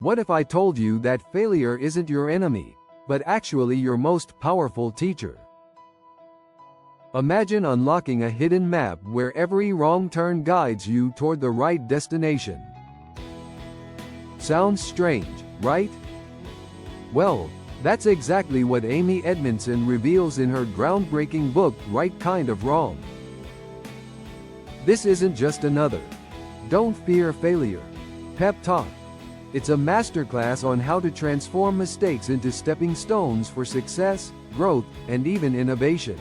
What if I told you that failure isn't your enemy, but actually your most powerful teacher? Imagine unlocking a hidden map where every wrong turn guides you toward the right destination. Sounds strange, right? Well, that's exactly what Amy Edmondson reveals in her groundbreaking book, Right Kind of Wrong. This isn't just another "Don't Fear Failure" pep talk. It's a masterclass on how to transform mistakes into stepping stones for success, growth, and even innovation.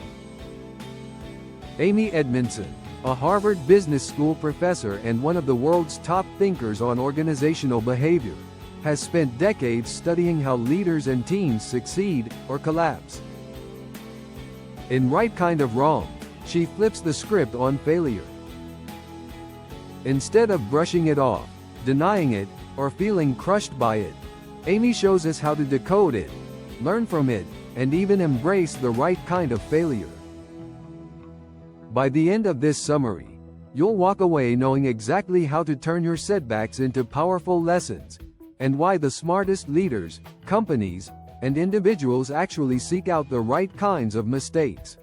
Amy Edmondson, a Harvard Business School professor and one of the world's top thinkers on organizational behavior, has spent decades studying how leaders and teams succeed or collapse. In Right Kind of Wrong, she flips the script on failure. Instead of brushing it off, denying it, or feeling crushed by it, Amy shows us how to decode it, learn from it, and even embrace the right kind of failure. By the end of this summary, you'll walk away knowing exactly how to turn your setbacks into powerful lessons, and why the smartest leaders, companies, and individuals actually seek out the right kinds of mistakes.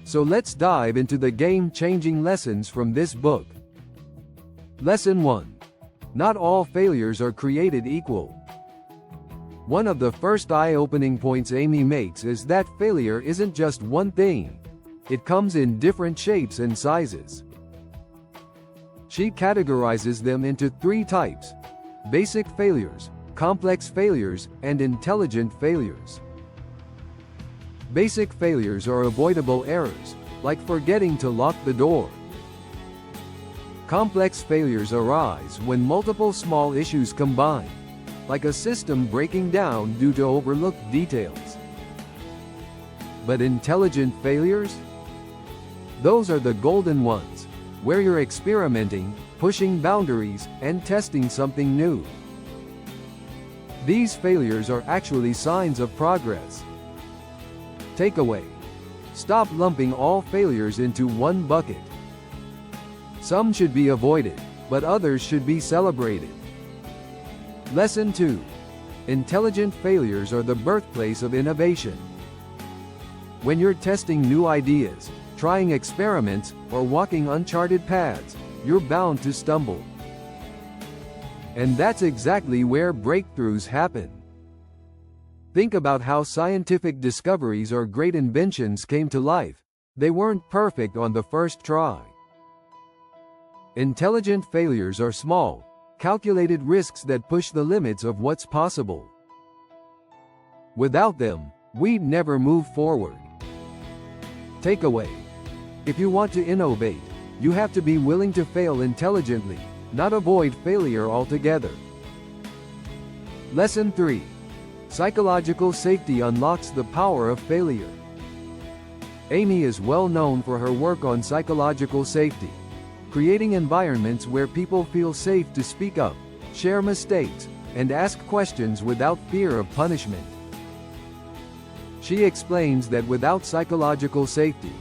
So let's dive into the game-changing lessons from this book. Lesson 1. Not all failures are created equal. One of the first eye-opening points Amy makes is that failure isn't just one thing. It comes in different shapes and sizes. She categorizes them into 3 types: basic failures, complex failures, and intelligent failures. Basic failures are avoidable errors, like forgetting to lock the door. Complex failures arise when multiple small issues combine, like a system breaking down due to overlooked details. But intelligent failures? Those are the golden ones, where you're experimenting, pushing boundaries, and testing something new. These failures are actually signs of progress. Takeaway: stop lumping all failures into one bucket. Some should be avoided, but others should be celebrated. Lesson 2. Intelligent failures are the birthplace of innovation. When you're testing new ideas, trying experiments, or walking uncharted paths, you're bound to stumble. And that's exactly where breakthroughs happen. Think about how scientific discoveries or great inventions came to life. They weren't perfect on the first try. Intelligent failures are small, calculated risks that push the limits of what's possible. Without them, we'd never move forward. Takeaway: if you want to innovate, you have to be willing to fail intelligently, not avoid failure altogether. Lesson 3. Psychological safety unlocks the power of failure. Amy is well known for her work on psychological safety, creating environments where people feel safe to speak up, share mistakes, and ask questions without fear of punishment. She explains that without psychological safety,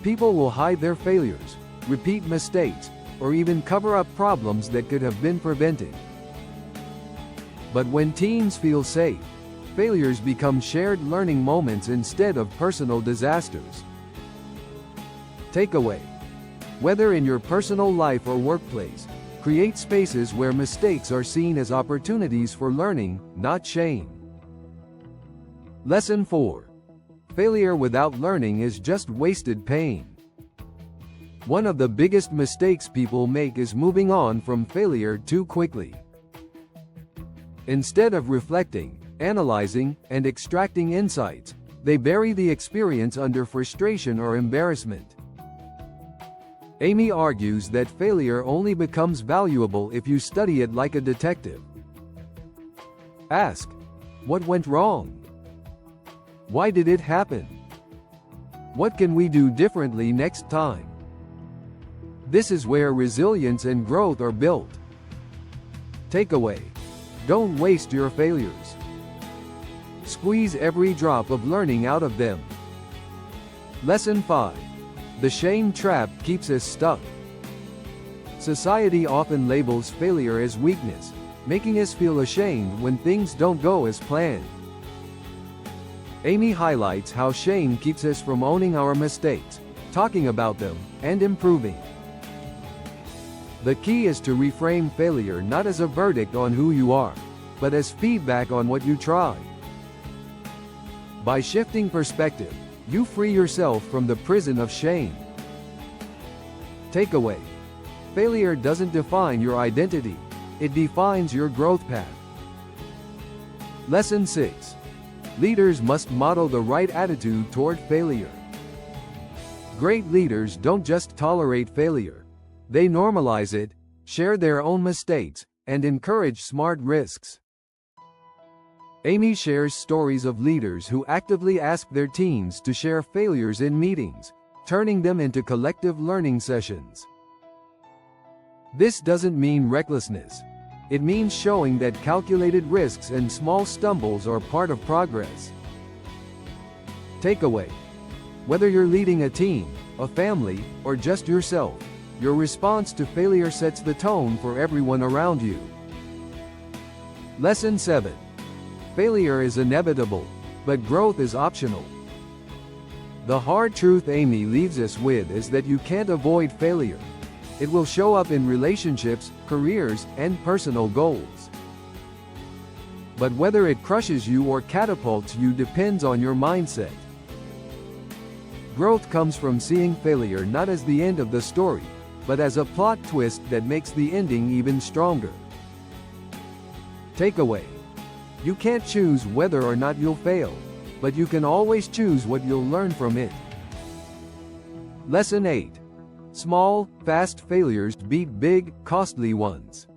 people will hide their failures, repeat mistakes, or even cover up problems that could have been prevented. But when teams feel safe, failures become shared learning moments instead of personal disasters. Takeaway: whether in your personal life or workplace, create spaces where mistakes are seen as opportunities for learning, not shame. Lesson 4. Failure without learning is just wasted pain. One of the biggest mistakes people make is moving on from failure too quickly. Instead of reflecting, analyzing, and extracting insights, they bury the experience under frustration or embarrassment. Amy argues that failure only becomes valuable if you study it like a detective. Ask: what went wrong? Why did it happen? What can we do differently next time? This is where resilience and growth are built. Takeaway: don't waste your failures. Squeeze every drop of learning out of them. Lesson 5. The shame trap keeps us stuck. Society often labels failure as weakness, making us feel ashamed when things don't go as planned. Amy highlights how shame keeps us from owning our mistakes, talking about them, and improving. The key is to reframe failure not as a verdict on who you are, but as feedback on what you tried. By shifting perspective, you free yourself from the prison of shame. Takeaway: failure doesn't define your identity, it defines your growth path. Lesson 6. Leaders must model the right attitude toward failure. Great leaders don't just tolerate failure. They normalize it, share their own mistakes, and encourage smart risks. Amy shares stories of leaders who actively ask their teams to share failures in meetings, turning them into collective learning sessions. This doesn't mean recklessness. It means showing that calculated risks and small stumbles are part of progress. Takeaway: whether you're leading a team, a family, or just yourself, your response to failure sets the tone for everyone around you. Lesson 7. Failure is inevitable, but growth is optional. The hard truth Amy leaves us with is that you can't avoid failure. It will show up in relationships, careers, and personal goals. But whether it crushes you or catapults you depends on your mindset. Growth comes from seeing failure not as the end of the story, but as a plot twist that makes the ending even stronger. Takeaway: you can't choose whether or not you'll fail, but you can always choose what you'll learn from it. Lesson 8. Small, fast failures beat big, costly ones.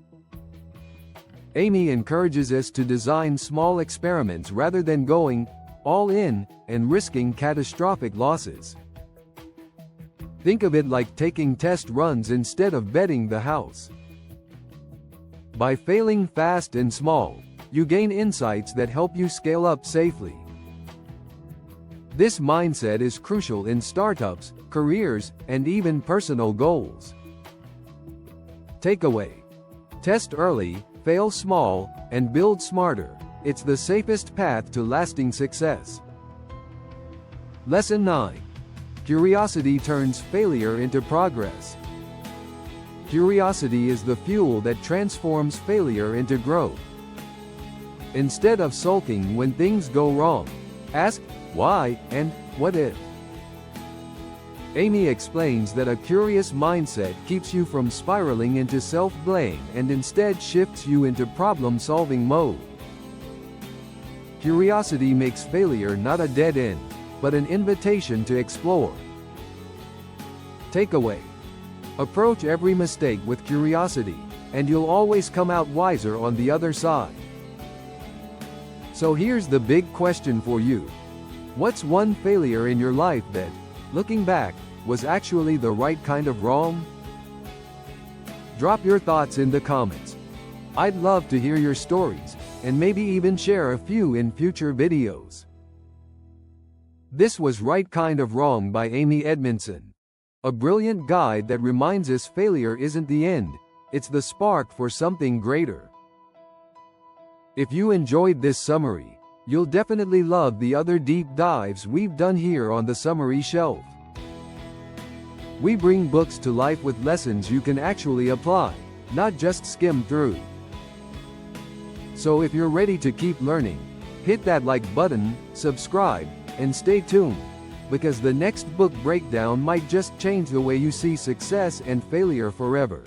Amy encourages us to design small experiments rather than going all in and risking catastrophic losses. Think of it like taking test runs instead of betting the house. By failing fast and small, you gain insights that help you scale up safely. This mindset is crucial in startups, careers, and even personal goals. Takeaway: test early, fail small, and build smarter. It's the safest path to lasting success. Lesson 9. Curiosity turns failure into progress. Curiosity is the fuel that transforms failure into growth. Instead of sulking when things go wrong, ask why and what if. Amy explains that a curious mindset keeps you from spiraling into self-blame and instead shifts you into problem-solving mode. Curiosity makes failure not a dead end, but an invitation to explore. Takeaway: approach every mistake with curiosity, and you'll always come out wiser on the other side. So here's the big question for you. What's one failure in your life that, looking back, was actually the right kind of wrong? Drop your thoughts in the comments. I'd love to hear your stories, and maybe even share a few in future videos. This was Right Kind of Wrong by Amy Edmondson. A brilliant guide that reminds us failure isn't the end, it's the spark for something greater. If you enjoyed this summary, you'll definitely love the other deep dives we've done here on the summary shelf. We bring books to life with lessons you can actually apply, not just skim through. So if you're ready to keep learning, hit that like button, subscribe, and stay tuned, because the next book breakdown might just change the way you see success and failure forever.